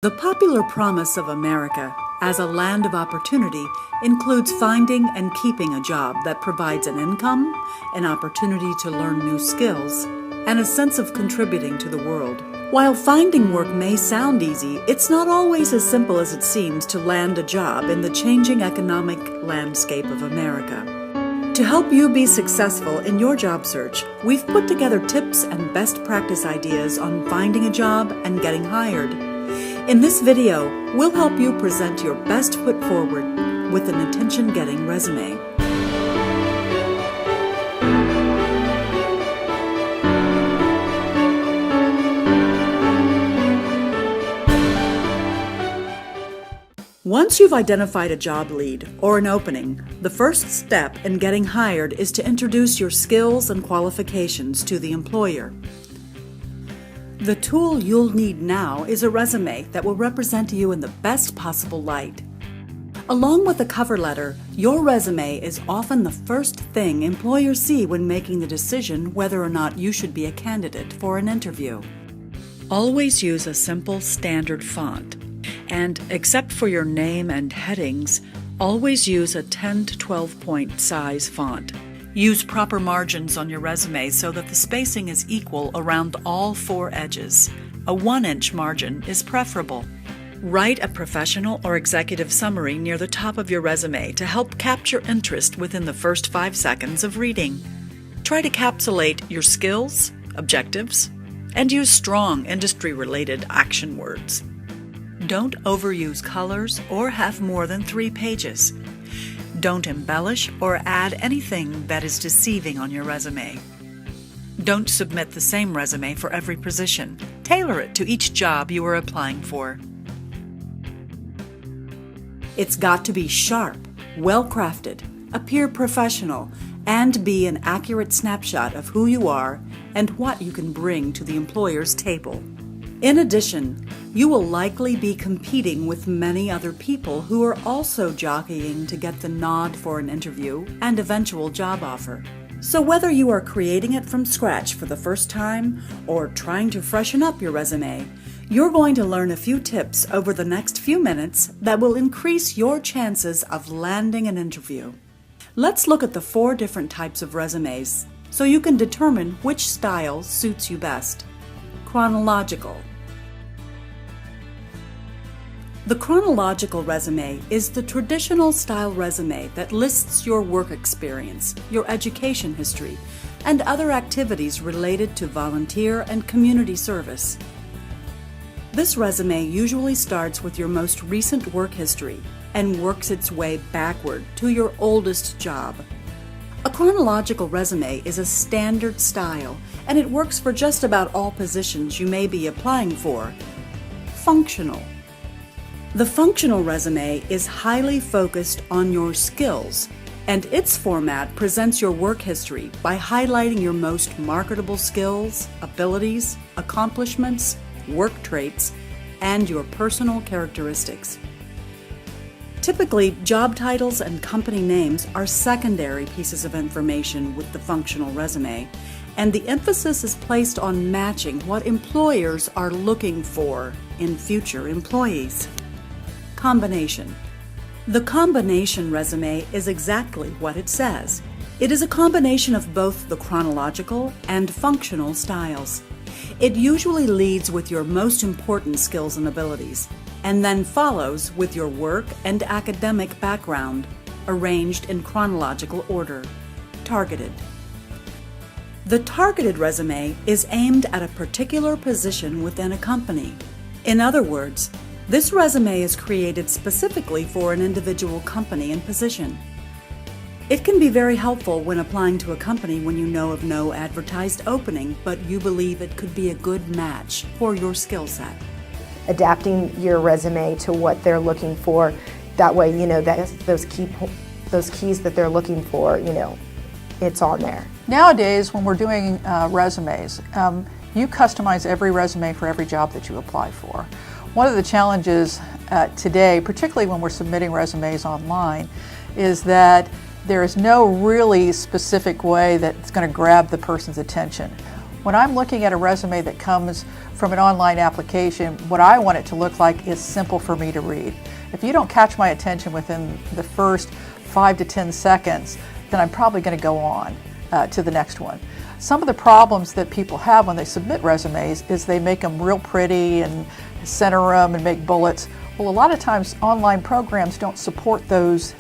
The popular promise of America as a land of opportunity includes finding and keeping a job that provides an income, an opportunity to learn new skills, and a sense of contributing to the world. While finding work may sound easy, it's not always as simple as it seems to land a job in the changing economic landscape of America. To help you be successful in your job search, we've put together tips and best practice ideas on finding a job and getting hired. In this video, we'll help you present your best foot forward with an attention-getting resume. Once you've identified a job lead or an opening, the first step in getting hired is to introduce your skills and qualifications to the employer. The tool you'll need now is a resume that will represent you in the best possible light. Along with a cover letter, your resume is often the first thing employers see when making the decision whether or not you should be a candidate for an interview. Always use a simple standard font. And except for your name and headings, always use a 10 to 12 point size font. Use proper margins on your resume so that the spacing is equal around all four edges. A 1-inch margin is preferable. Write a professional or executive summary near the top of your resume to help capture interest within the first 5 seconds of reading. Try to encapsulate your skills, objectives, and use strong industry-related action words. Don't overuse colors or have more than 3 pages. Don't embellish or add anything that is deceiving on your resume. Don't submit the same resume for every position. Tailor it to each job you are applying for. It's got to be sharp, well-crafted, appear professional, and be an accurate snapshot of who you are and what you can bring to the employer's table. In addition, you will likely be competing with many other people who are also jockeying to get the nod for an interview and eventual job offer. So whether you are creating it from scratch for the first time or trying to freshen up your resume, you're going to learn a few tips over the next few minutes that will increase your chances of landing an interview. Let's look at the 4 different types of resumes so you can determine which style suits you best. Chronological. The chronological resume is the traditional style resume that lists your work experience, your education history, and other activities related to volunteer and community service. This resume usually starts with your most recent work history and works its way backward to your oldest job. A chronological resume is a standard style, and it works for just about all positions you may be applying for. Functional. The functional resume is highly focused on your skills, and its format presents your work history by highlighting your most marketable skills, abilities, accomplishments, work traits, and your personal characteristics. Typically, job titles and company names are secondary pieces of information with the functional resume, and the emphasis is placed on matching what employers are looking for in future employees. Combination. The combination resume is exactly what it says. It is a combination of both the chronological and functional styles. It usually leads with your most important skills and abilities, and then follows with your work and academic background, arranged in chronological order. Targeted. The targeted resume is aimed at a particular position within a company. In other words, this resume is created specifically for an individual company and position. It can be very helpful when applying to a company when you know of no advertised opening, but you believe it could be a good match for your skill set. Adapting your resume to what they're looking for, that way you know that those keys that they're looking for, it's on there. Nowadays, when we're doing resumes, you customize every resume for every job that you apply for. One of the challenges today, particularly when we're submitting resumes online, is that there is no really specific way that's going to grab the person's attention. When I'm looking at a resume that comes from an online application, what I want it to look like is simple for me to read. If you don't catch my attention within the first 5 to 10 seconds, then I'm probably going to go on to the next one. Some of the problems that people have when they submit resumes is they make them real pretty and center them and make bullets. Well, a lot of times online programs don't support those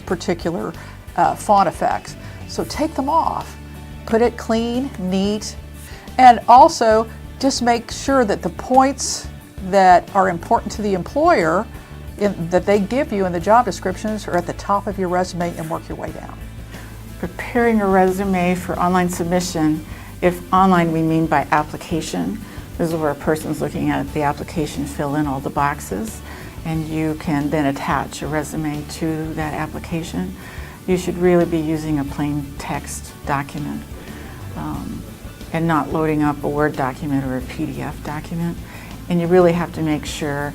particular font effects. So take them off. Put it clean, neat, and also just make sure that the points that are important to the employer that they give you in the job descriptions are at the top of your resume, and work your way down. Preparing a resume for online submission, if online we mean by application, this is where a person's looking at the application, fill in all the boxes, and you can then attach a resume to that application. You should really be using a plain text document and not loading up a Word document or a PDF document. And you really have to make sure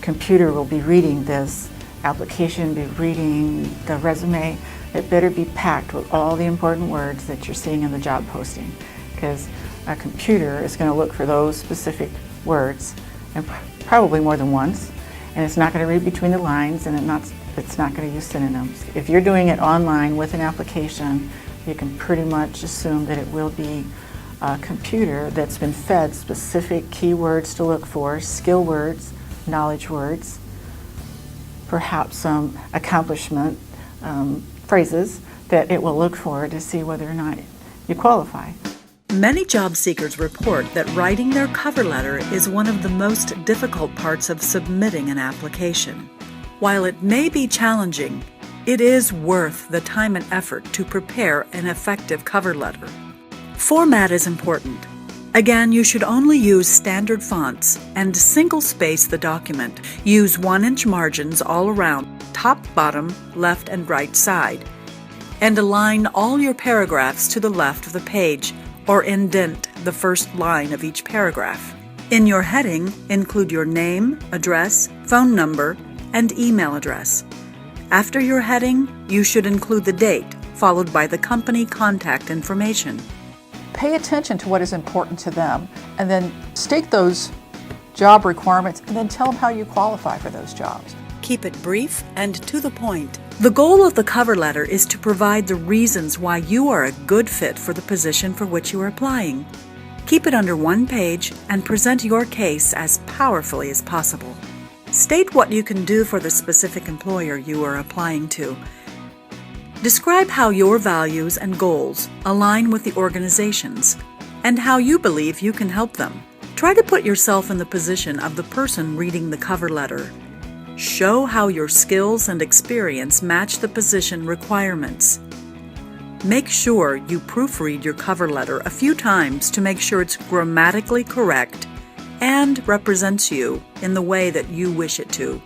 computer will be reading this application, be reading the resume. It better be packed with all the important words that you're seeing in the job posting, because a computer is going to look for those specific words, and probably more than once, and it's not going to read between the lines, and it's not going to use synonyms. If you're doing it online with an application, you can pretty much assume that it will be a computer that's been fed specific keywords to look for, skill words, knowledge words, perhaps some accomplishment phrases that it will look for to see whether or not you qualify. Many job seekers report that writing their cover letter is one of the most difficult parts of submitting an application. While it may be challenging, it is worth the time and effort to prepare an effective cover letter. Format is important. Again, you should only use standard fonts and single-space the document. Use 1-inch margins all around, top, bottom, left, and right side. And align all your paragraphs to the left of the page, or indent the first line of each paragraph. In your heading, include your name, address, phone number, and email address. After your heading, you should include the date, followed by the company contact information. Pay attention to what is important to them, and then state those job requirements, and then tell them how you qualify for those jobs. Keep it brief and to the point. The goal of the cover letter is to provide the reasons why you are a good fit for the position for which you are applying. Keep it under one page and present your case as powerfully as possible. State what you can do for the specific employer you are applying to. Describe how your values and goals align with the organization's and how you believe you can help them. Try to put yourself in the position of the person reading the cover letter. Show how your skills and experience match the position requirements. Make sure you proofread your cover letter a few times to make sure it's grammatically correct and represents you in the way that you wish it to.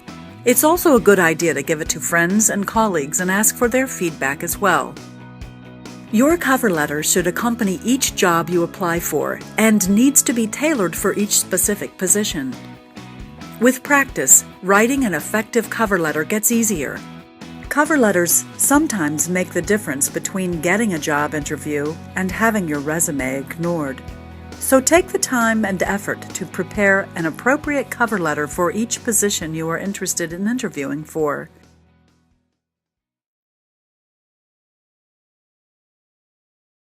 It's also a good idea to give it to friends and colleagues and ask for their feedback as well. Your cover letter should accompany each job you apply for and needs to be tailored for each specific position. With practice, writing an effective cover letter gets easier. Cover letters sometimes make the difference between getting a job interview and having your resume ignored. So take the time and effort to prepare an appropriate cover letter for each position you are interested in interviewing for.